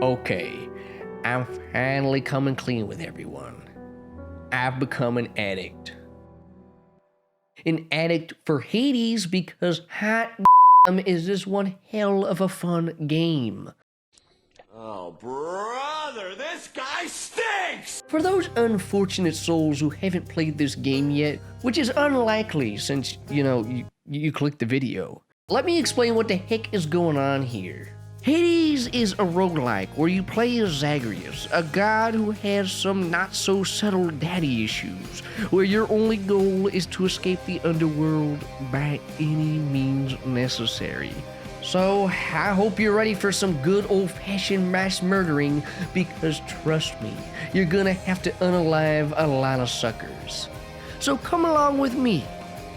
Okay, I'm finally coming clean with everyone. I've become an addict. An addict for Hades because hot is this one hell of a fun game. Oh, brother, this guy stinks! For those unfortunate souls who haven't played this game yet, which is unlikely since, you clicked the video, let me explain what the heck is going on here. Hades is a roguelike where you play as Zagreus, a god who has some not-so-subtle daddy issues, where your only goal is to escape the underworld by any means necessary. So, I hope you're ready for some good old-fashioned mass murdering, because trust me, you're gonna have to unalive a lot of suckers. So come along with me,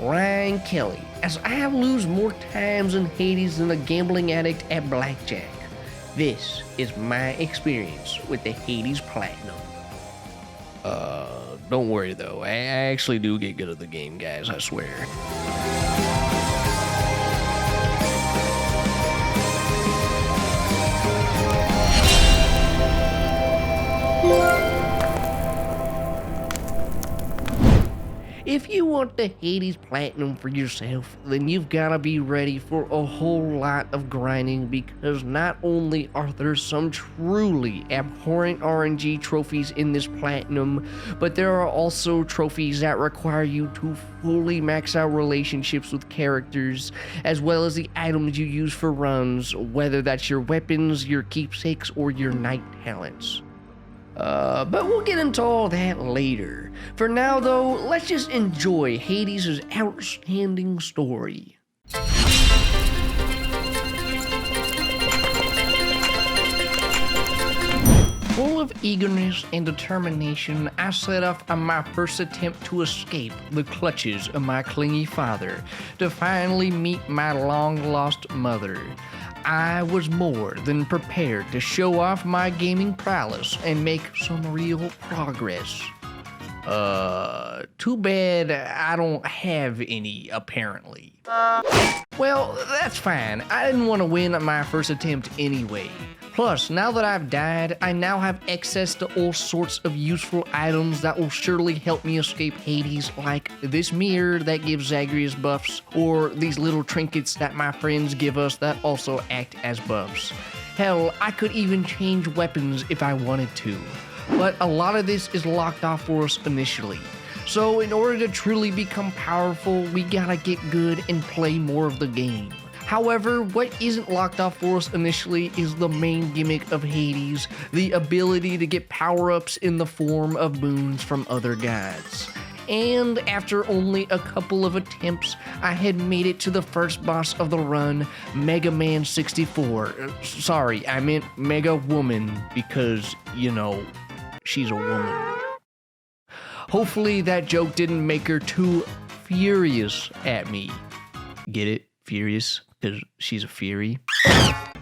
Ryan Kelly, as I lose more times in Hades than a gambling addict at blackjack. This is my experience with the Hades Platinum. Don't worry though, I actually do get good at the game, guys, I swear. If you want the Hades Platinum for yourself, then you've gotta be ready for a whole lot of grinding, because not only are there some truly abhorrent RNG trophies in this Platinum, but there are also trophies that require you to fully max out relationships with characters, as well as the items you use for runs, whether that's your weapons, your keepsakes, or your night talents. But we'll get into all that later. For now, though, let's just enjoy Hades' outstanding story. Full of eagerness and determination, I set off on my first attempt to escape the clutches of my clingy father, to finally meet my long-lost mother. I was more than prepared to show off my gaming prowess and make some real progress. Too bad I don't have any, apparently. Well, that's fine. I didn't want to win my first attempt anyway. Plus, now that I've died, I now have access to all sorts of useful items that will surely help me escape Hades, like this mirror that gives Zagreus buffs, or these little trinkets that my friends give us that also act as buffs. Hell, I could even change weapons if I wanted to. But a lot of this is locked off for us initially. So in order to truly become powerful, we gotta get good and play more of the game. However, what isn't locked off for us initially is the main gimmick of Hades, the ability to get power-ups in the form of boons from other gods. And after only a couple of attempts, I had made it to the first boss of the run, Mega Man 64. Sorry, I meant Mega Woman, because, she's a woman. Hopefully that joke didn't make her too furious at me. Get it? Furious? Because she's a fury.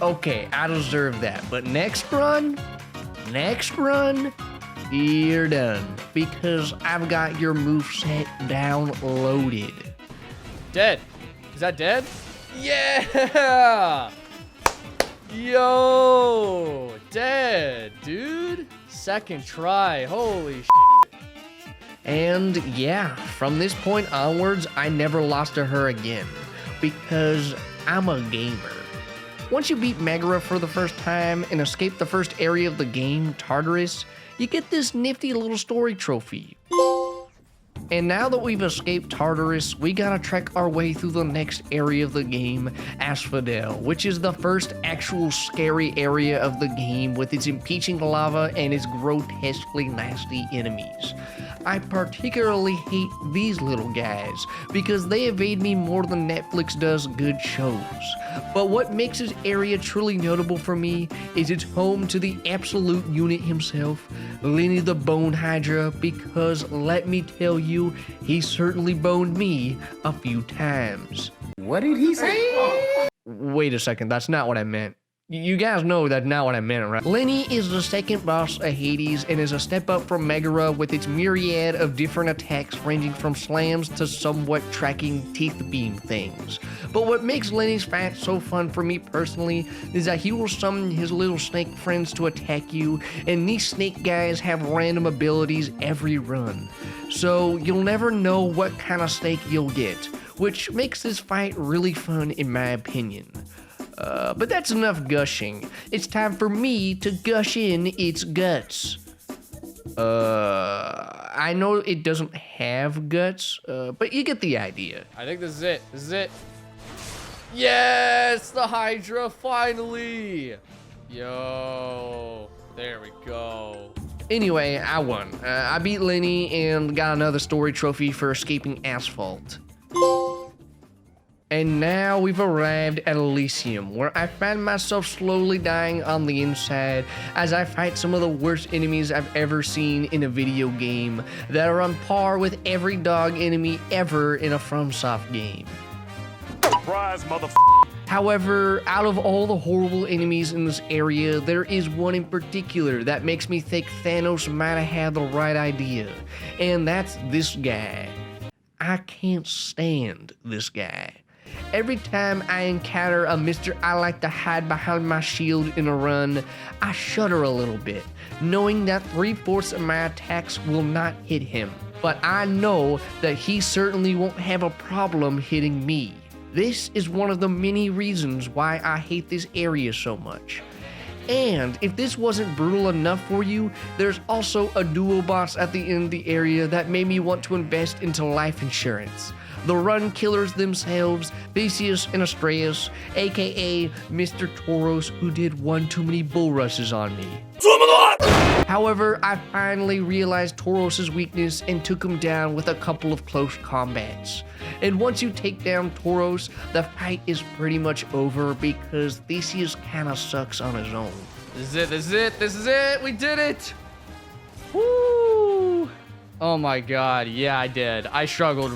Okay, I deserve that. But next run, you're done. Because I've got your moveset downloaded. Dead. Is that dead? Yeah! Yo! Dead, dude. Second try. Holy shit. And yeah, from this point onwards, I never lost to her again. Because I'm a gamer. Once you beat Megara for the first time and escape the first area of the game, Tartarus, you get this nifty little story trophy. And now that we've escaped Tartarus, we gotta trek our way through the next area of the game, Asphodel, which is the first actual scary area of the game with its impeaching lava and its grotesquely nasty enemies. I particularly hate these little guys because they evade me more than Netflix does good shows. But what makes this area truly notable for me is it's home to the absolute unit himself, Lenny the Bone Hydra, because let me tell you, he certainly boned me a few times. What did he say? Wait a second, that's not what I meant. You guys know that's not what I meant, right? Lenny is the second boss of Hades and is a step up from Megara with its myriad of different attacks ranging from slams to somewhat tracking teeth beam things. But what makes Lenny's fight so fun for me personally is that he will summon his little snake friends to attack you, and these snake guys have random abilities every run. So you'll never know what kind of snake you'll get, which makes this fight really fun in my opinion. But that's enough gushing. It's time for me to gush in its guts. I know it doesn't have guts, but you get the idea. I think this is it. This is it. Yes, the Hydra, finally. Yo, there we go. Anyway, I won. I beat Lenny and got another story trophy for escaping asphalt. And now we've arrived at Elysium, where I find myself slowly dying on the inside as I fight some of the worst enemies I've ever seen in a video game that are on par with every dog enemy ever in a FromSoft game. Surprise, However, out of all the horrible enemies in this area, there is one in particular that makes me think Thanos might have had the right idea, and that's this guy. I can't stand this guy. Every time I encounter a Mr. I like to hide behind my shield in a run, I shudder a little bit, knowing that 3/4 of my attacks will not hit him. But I know that he certainly won't have a problem hitting me. This is one of the many reasons why I hate this area so much. And if this wasn't brutal enough for you, there's also a duo boss at the end of the area that made me want to invest into life insurance. The run killers themselves, Theseus and Astraeus, aka Mr. Tauros, who did one too many bull rushes on me. However, I finally realized Tauros' weakness and took him down with a couple of close combats. And once you take down Tauros, the fight is pretty much over because Theseus kinda sucks on his own. This is it, this is it, this is it, we did it! Woo! Oh my god, yeah, I did. I struggled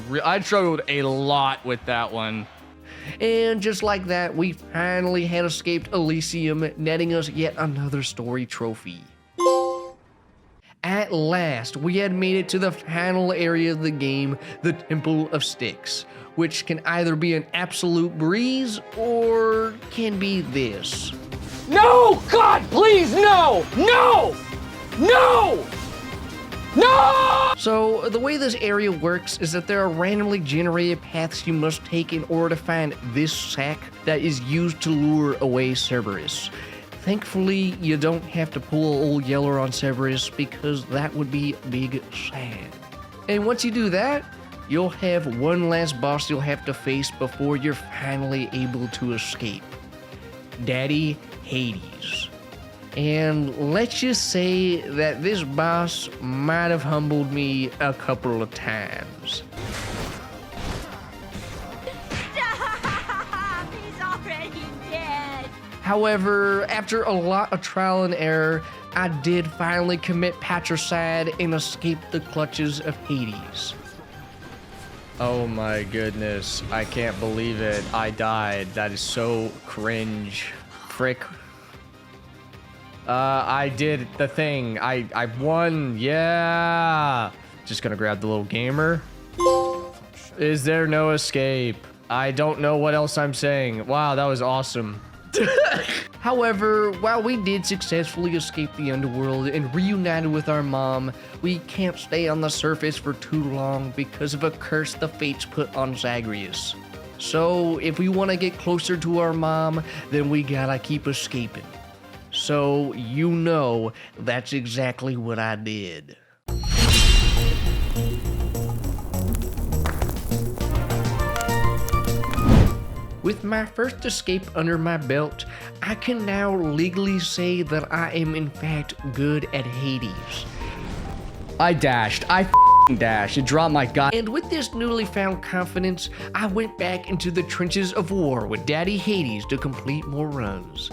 a lot with that one. And just like that, we finally had escaped Elysium, netting us yet another story trophy. At last, we had made it to the final area of the game, the Temple of Styx, which can either be an absolute breeze or can be this. No! God, please, no! No! No! No! So, the way this area works is that there are randomly generated paths you must take in order to find this sack that is used to lure away Cerberus. Thankfully, you don't have to pull old Yeller on Cerberus because that would be big sad. And once you do that, you'll have one last boss you'll have to face before you're finally able to escape. Daddy Hades. And let's just say that this boss might have humbled me a couple of times. He's already dead. However, after a lot of trial and error, I did finally commit patricide and escape the clutches of Hades. Oh my goodness, I can't believe it. I died. That is so cringe. Frick. I did the thing. I won. Yeah. Just gonna grab the little gamer. Is there no escape? I don't know what else I'm saying. Wow, that was awesome. However, while we did successfully escape the underworld and reunited with our mom, we can't stay on the surface for too long because of a curse the fates put on Zagreus. So, if we want to get closer to our mom, then we gotta keep escaping. So, you know, that's exactly what I did. With my first escape under my belt, I can now legally say that I am in fact good at Hades. I dashed. I dashed. It dropped my god. And with this newly found confidence, I went back into the trenches of war with Daddy Hades to complete more runs.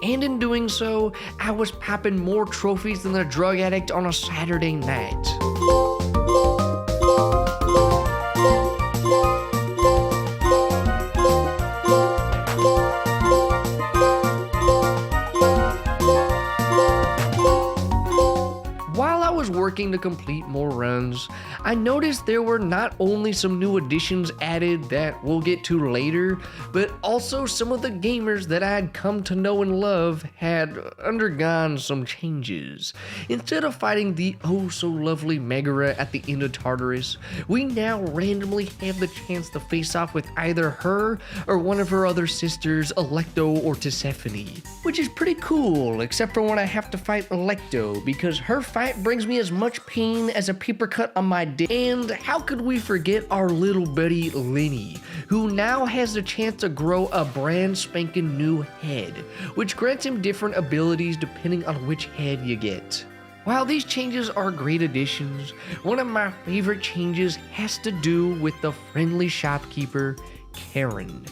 And in doing so, I was popping more trophies than a drug addict on a Saturday night. working to complete more runs, I noticed there were not only some new additions added that we'll get to later, but also some of the gamers that I had come to know and love had undergone some changes. Instead of fighting the oh so lovely Megara at the end of Tartarus, we now randomly have the chance to face off with either her or one of her other sisters, Alecto or Tisiphone, which is pretty cool, except for when I have to fight Alecto, because her fight brings me as much pain as a paper cut on my dick. And how could we forget our little buddy Lenny, who now has the chance to grow a brand spanking new head, which grants him different abilities depending on which head you get. While these changes are great additions, one of my favorite changes has to do with the friendly shopkeeper, Karen.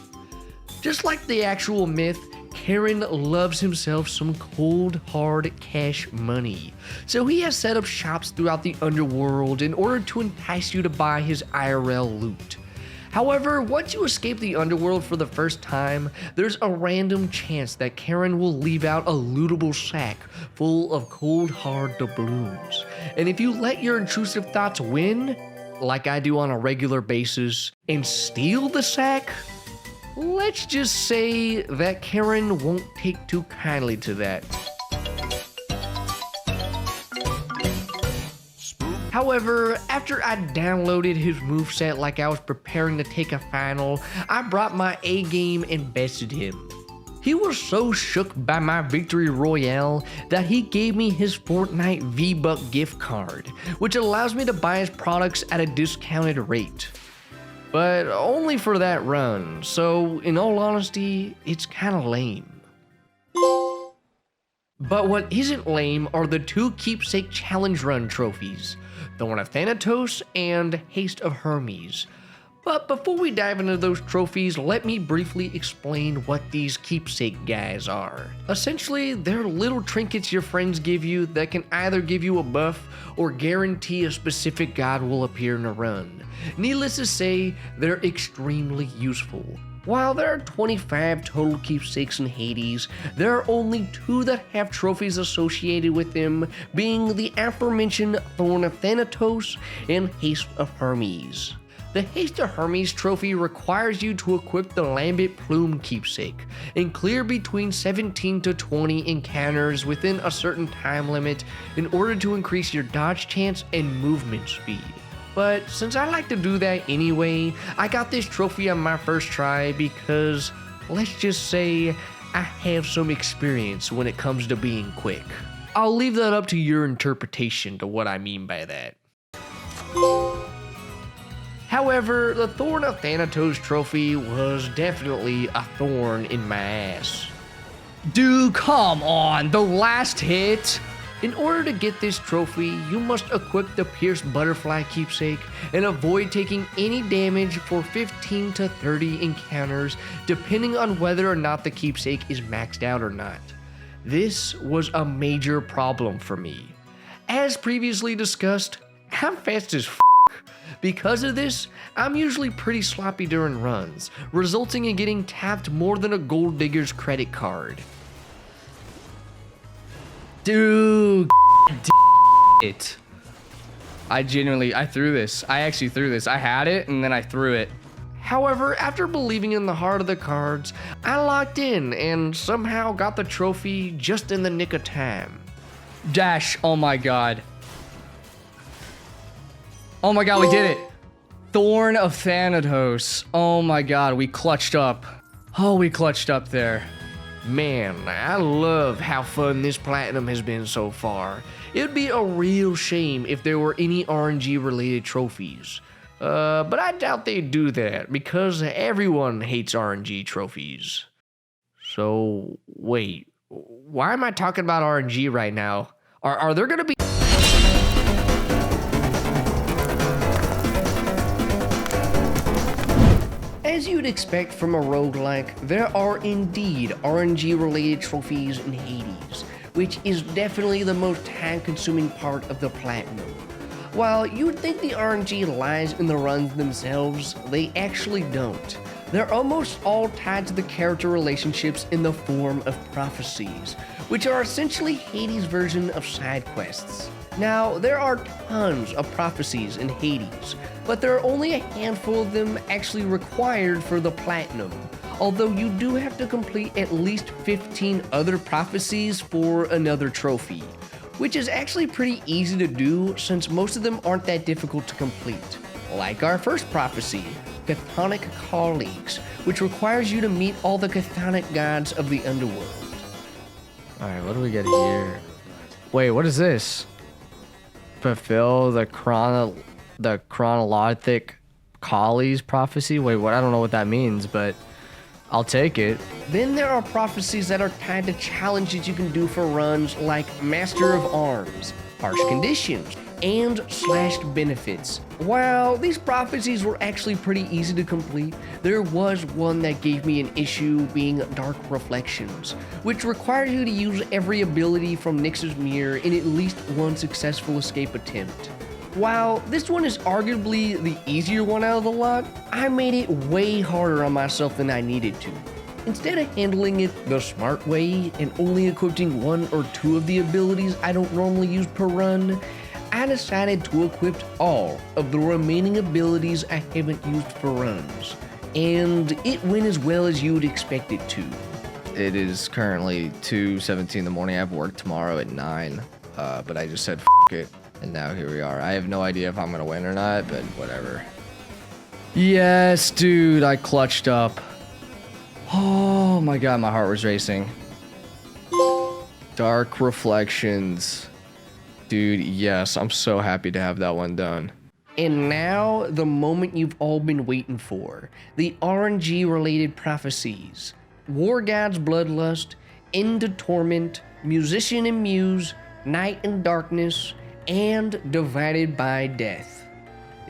Just like the actual myth, Karen loves himself some cold, hard cash money. So he has set up shops throughout the underworld in order to entice you to buy his IRL loot. However, once you escape the underworld for the first time, there's a random chance that Karen will leave out a lootable sack full of cold, hard doubloons. And if you let your intrusive thoughts win, like I do on a regular basis, and steal the sack, let's just say that Karen won't take too kindly to that. However, after I downloaded his moveset like I was preparing to take a final, I brought my A game and bested him. He was so shook by my victory royale that he gave me his Fortnite V-Buck gift card, which allows me to buy his products at a discounted rate. But only for that run, so in all honesty, it's kinda lame. But what isn't lame are the two keepsake challenge run trophies, Thorn of Thanatos and Haste of Hermes. But before we dive into those trophies, let me briefly explain what these keepsake guys are. Essentially, they're little trinkets your friends give you that can either give you a buff or guarantee a specific god will appear in a run. Needless to say, they're extremely useful. While there are 25 total keepsakes in Hades, there are only 2 that have trophies associated with them, being the aforementioned Thorn of Thanatos and Haste of Hermes. The Haste of Hermes trophy requires you to equip the Lambent Plume keepsake and clear between 17 to 20 encounters within a certain time limit in order to increase your dodge chance and movement speed. But since I like to do that anyway, I got this trophy on my first try because, let's just say, I have some experience when it comes to being quick. I'll leave that up to your interpretation to what I mean by that. However, the Thorn of Thanatos trophy was definitely a thorn in my ass. Dude, come on, the last hit! In order to get this trophy, you must equip the Pierced Butterfly keepsake and avoid taking any damage for 15 to 30 encounters, depending on whether or not the keepsake is maxed out or not. This was a major problem for me. As previously discussed, I'm fast as f***. Because of this, I'm usually pretty sloppy during runs, resulting in getting tapped more than a gold digger's credit card. Dude, it. I threw this. I actually threw this. I had it and then I threw it. However, after believing in the heart of the cards, I locked in and somehow got the trophy just in the nick of time. Dash, oh my god. Oh my god, we did it. Thorn of Thanatos. Oh my god, we clutched up. Oh, we clutched up there. Man, I love how fun this platinum has been so far. It would be a real shame if there were any RNG related trophies. But I doubt they'd do that because everyone hates RNG trophies. So, wait, why am I talking about RNG right now? Are there gonna be... As you'd expect from a roguelike, there are indeed RNG-related trophies in Hades, which is definitely the most time-consuming part of the platinum. While you'd think the RNG lies in the runs themselves, they actually don't. They're almost all tied to the character relationships in the form of prophecies, which are essentially Hades' version of side quests. Now, there are tons of prophecies in Hades, but there are only a handful of them actually required for the platinum, although you do have to complete at least 15 other prophecies for another trophy, which is actually pretty easy to do since most of them aren't that difficult to complete. Like our first prophecy, Chthonic Colleagues, which requires you to meet all the chthonic gods of the underworld. Alright, what do we get here? Wait, what is this? Fulfill the chronologic Kali's prophecy? Wait, what? I don't know what that means, but I'll take it. Then there are prophecies that are tied to challenges you can do for runs like Master of Arms, Harsh Conditions, and Slashed Benefits. While these prophecies were actually pretty easy to complete, there was one that gave me an issue, being Dark Reflections, which requires you to use every ability from Nyx's Mirror in at least one successful escape attempt. While this one is arguably the easier one out of the lot, I made it way harder on myself than I needed to. Instead of handling it the smart way and only equipping one or two of the abilities I don't normally use per run, I decided to equip all of the remaining abilities I haven't used for runs, and it went as well as you would expect it to. It is currently 2:17 in the morning. I have work tomorrow at 9, but I just said it, and now here we are. I have no idea if I'm gonna win or not, but whatever. Yes, dude, I clutched up. Oh my god, my heart was racing. Dark Reflections. Dude, yes, I'm so happy to have that one done. And now, the moment you've all been waiting for, the RNG-related prophecies. War God's Bloodlust, Into Torment, Musician and Muse, Night and Darkness, and Divided by Death.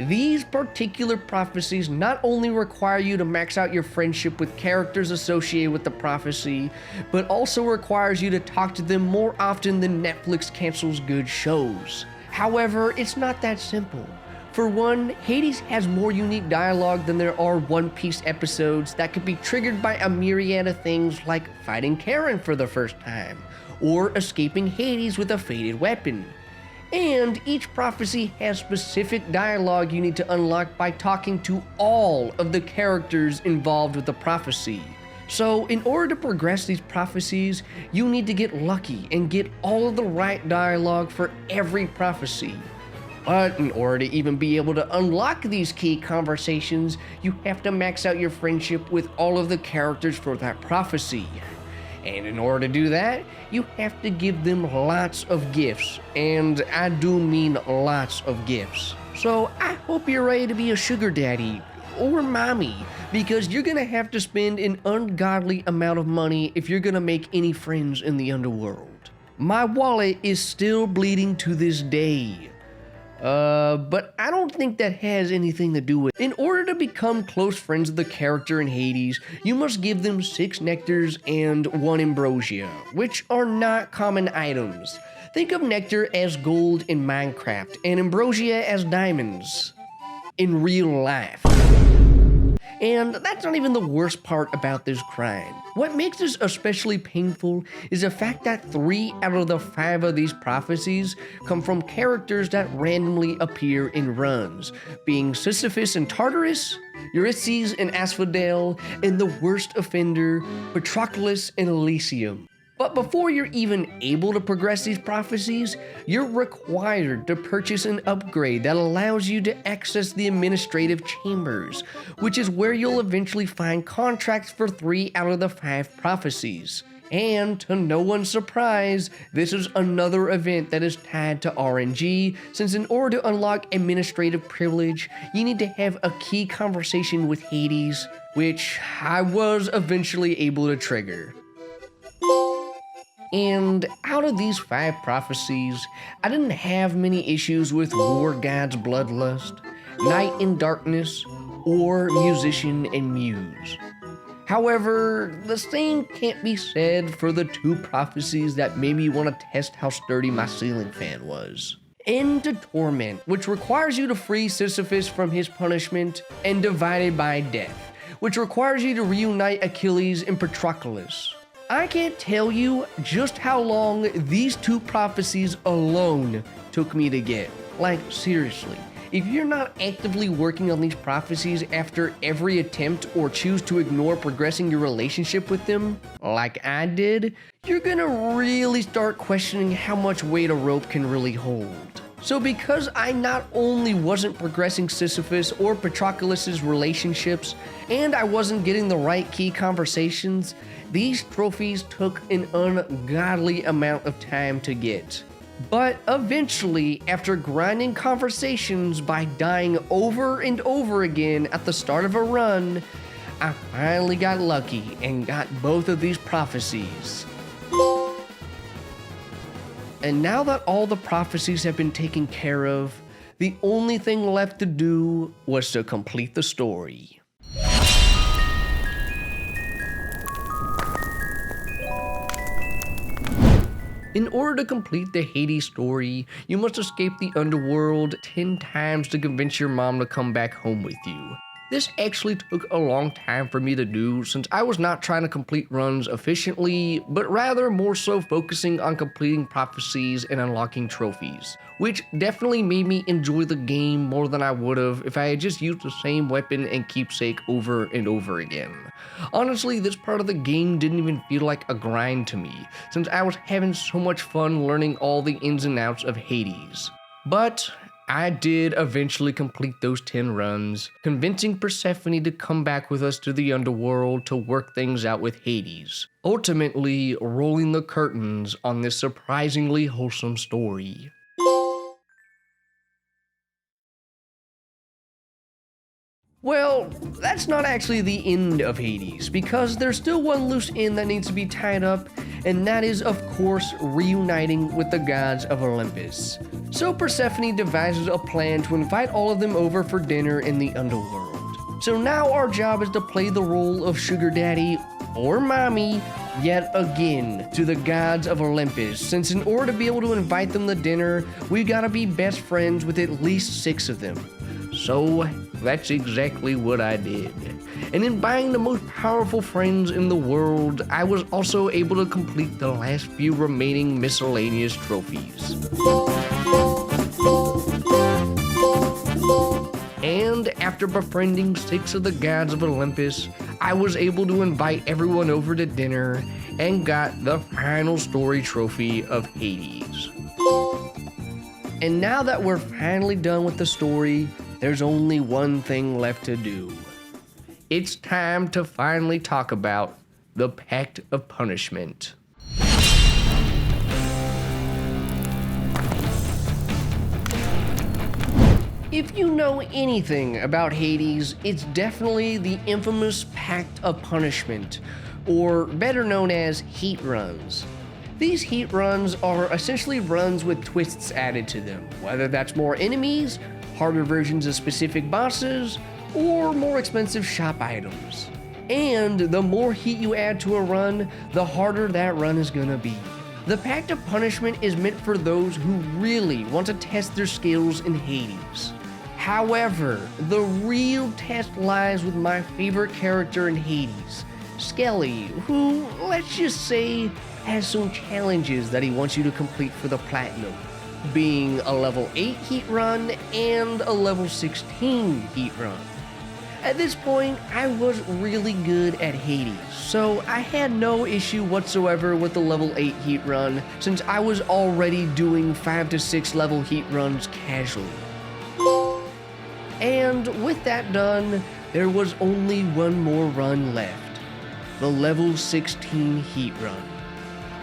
These particular prophecies not only require you to max out your friendship with characters associated with the prophecy, but also requires you to talk to them more often than Netflix cancels good shows. However, it's not that simple. For one, Hades has more unique dialogue than there are One Piece episodes that could be triggered by a myriad of things like fighting Karen for the first time, or escaping Hades with a faded weapon. And each prophecy has specific dialogue you need to unlock by talking to all of the characters involved with the prophecy. So in order to progress these prophecies, you need to get lucky and get all of the right dialogue for every prophecy. But in order to even be able to unlock these key conversations, you have to max out your friendship with all of the characters for that prophecy. And in order to do that, you have to give them lots of gifts, and I do mean lots of gifts. So I hope you're ready to be a sugar daddy or mommy, because you're gonna have to spend an ungodly amount of money if you're gonna make any friends in the underworld. My wallet is still bleeding to this day. But I don't think that has anything to do with it. In order to become close friends with the character in Hades, you must give them 6 nectars and 1 ambrosia, which are not common items. Think of nectar as gold in Minecraft and ambrosia as diamonds in real life. And that's not even the worst part about this crime. What makes this especially painful is the fact that 3 out of the 5 of these prophecies come from characters that randomly appear in runs, being Sisyphus and Tartarus, Ulysses and Asphodel, and the worst offender, Patroclus and Elysium. But before you're even able to progress these prophecies, you're required to purchase an upgrade that allows you to access the administrative chambers, which is where you'll eventually find contracts for 3 out of the 5 prophecies. And to no one's surprise, this is another event that is tied to RNG, since in order to unlock administrative privilege, you need to have a key conversation with Hades, which I was eventually able to trigger. And out of these 5 prophecies, I didn't have many issues with War God's Bloodlust, Night and Darkness, or Musician and Muse. However, the same can't be said for the 2 prophecies that made me want to test how sturdy my ceiling fan was. Into Torment, which requires you to free Sisyphus from his punishment, and Divided by Death, which requires you to reunite Achilles and Patroclus. I can't tell you just how long these 2 prophecies alone took took me to get. Like, seriously. If you're not actively working on these prophecies after every attempt or choose to ignore progressing your relationship with them, like I did, you're gonna really start questioning how much weight a rope can really hold. So because I not only wasn't progressing Sisyphus or Patroclus' relationships, and I wasn't getting the right key conversations, these trophies took an ungodly amount of time to get. But eventually, after grinding conversations by dying over and over again at the start of a run, I finally got lucky and got both of these prophecies. And now that all the prophecies have been taken care of, the only thing left to do was to complete the story. In order to complete the Hades story, you must escape the underworld 10 times to convince your mom to come back home with you. This actually took a long time for me to do since I was not trying to complete runs efficiently, but rather more so focusing on completing prophecies and unlocking trophies, which definitely made me enjoy the game more than I would have if I had just used the same weapon and keepsake over and over again. Honestly, this part of the game didn't even feel like a grind to me, since I was having so much fun learning all the ins and outs of Hades. But I did eventually complete those 10 runs, convincing Persephone to come back with us to the underworld to work things out with Hades, ultimately rolling the curtains on this surprisingly wholesome story. Well, that's not actually the end of Hades, because there's still one loose end that needs to be tied up, and that is, of course, reuniting with the gods of Olympus. So Persephone devises a plan to invite all of them over for dinner in the underworld. So now our job is to play the role of sugar daddy or mommy yet again to the gods of Olympus, since in order to be able to invite them to dinner, we gotta be best friends with at least 6 of them. So that's exactly what I did. And in buying the most powerful friends in the world, I was also able to complete the last few remaining miscellaneous trophies. And after befriending 6 of the gods of Olympus, I was able to invite everyone over to dinner and got the final story trophy of Hades. And now that we're finally done with the story, there's only one thing left to do. It's time to finally talk about the Pact of Punishment. If you know anything about Hades, it's definitely the infamous Pact of Punishment, or better known as heat runs. These heat runs are essentially runs with twists added to them, whether that's more enemies, harder versions of specific bosses, or more expensive shop items. And the more heat you add to a run, the harder that run is gonna be. The Pact of Punishment is meant for those who really want to test their skills in Hades. However, the real test lies with my favorite character in Hades, Skelly, who, let's just say, has some challenges that he wants you to complete for the platinum, being a level 8 heat run and a level 16 heat run. At this point, I was really good at Hades, so I had no issue whatsoever with the level 8 heat run, since I was already doing 5 to 6 level heat runs casually. And with that done, there was only one more run left, the level 16 heat run.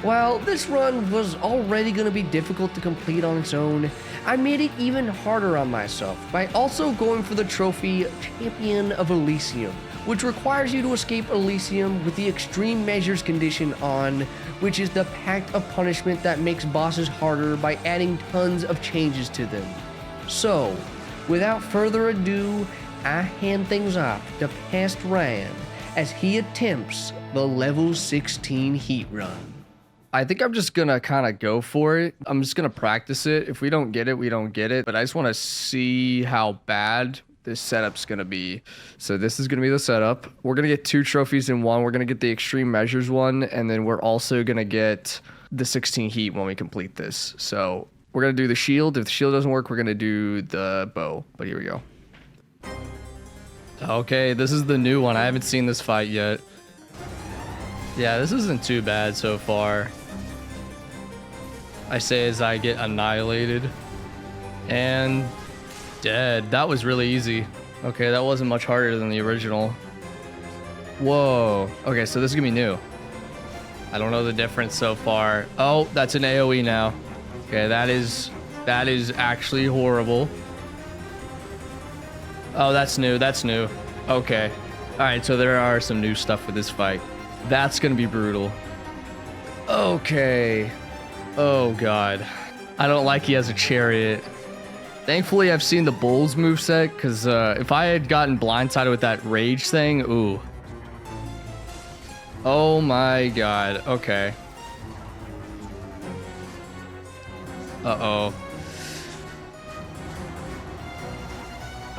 While this run was already going to be difficult to complete on its own, I made it even harder on myself by also going for the trophy Champion of Elysium, which requires you to escape Elysium with the extreme measures condition on, which is the Pact of Punishment that makes bosses harder by adding tons of changes to them. So, without further ado, I hand things off to Past Ryan as he attempts the level 16 heat run. I think I'm just gonna kind of go for it. I'm just gonna practice it. If we don't get it, we don't get it. But I just want to see how bad this setup's gonna be. So this is gonna be the setup. We're gonna get 2 trophies in one. We're gonna get the extreme measures one, and then we're also gonna get the 16 heat when we complete this. So We're gonna do the shield. If the shield doesn't work, we're gonna do the bow. But here we go. Okay, this is the new one. I haven't seen this fight yet. Yeah, this isn't too bad so far. I say as I get annihilated. And dead. That was really easy. Okay, that wasn't much harder than the original. Whoa. Okay, so this is gonna be new. I don't know the difference so far. Oh, that's an AoE now. Okay, that is actually horrible. Oh, that's new. That's new. Okay. All right, so there are some new stuff with this fight. That's gonna be brutal. Okay. Oh god. I don't like he has a chariot. Thankfully, I've seen the Bull's moveset, because if I had gotten blindsided with that rage thing, ooh. Oh my god. Okay. Uh-oh.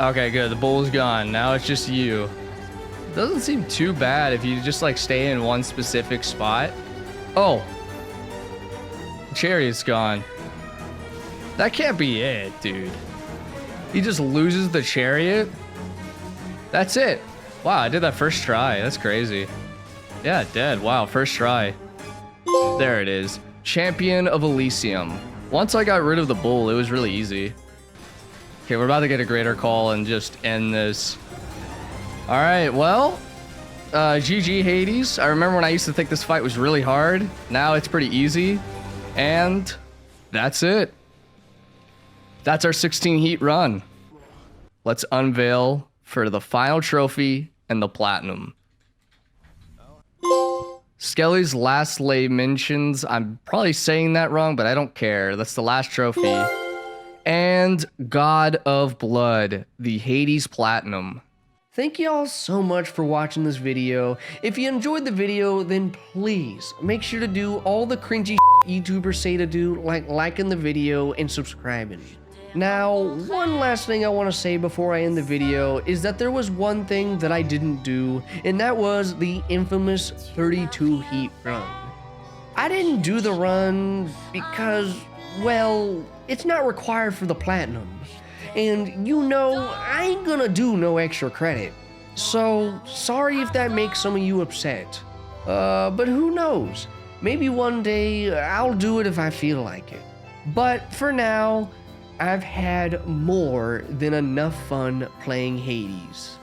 Okay, good. The Bull's gone. Now it's just you. Doesn't seem too bad if you just, like, stay in one specific spot. Oh. The chariot's gone. That can't be it, dude. He just loses the chariot? That's it. Wow, I did that first try. That's crazy. Yeah, dead. Wow, first try. There it is. Champion of Elysium. Once I got rid of the Bull, it was really easy. Okay, we're about to get a greater call and just end this. All right, well, GG Hades. I remember when I used to think this fight was really hard. Now it's pretty easy. And that's it. That's our 16 heat run. Let's unveil for the final trophy and the platinum. Skelly's last lay mentions. I'm probably saying that wrong, but I don't care. That's the last trophy. And God of Blood, the Hades Platinum. Thank y'all so much for watching this video. If you enjoyed the video, then please make sure to do all the cringy YouTubers say to do, like liking the video and subscribing. Now, one last thing I want to say before I end the video is that there was one thing that I didn't do, and that was the infamous 32 heat run. I didn't do the run because, well, it's not required for the platinum. And you know, I ain't gonna do no extra credit. So, sorry if that makes some of you upset. But who knows? Maybe one day I'll do it if I feel like it. But for now, I've had more than enough fun playing Hades.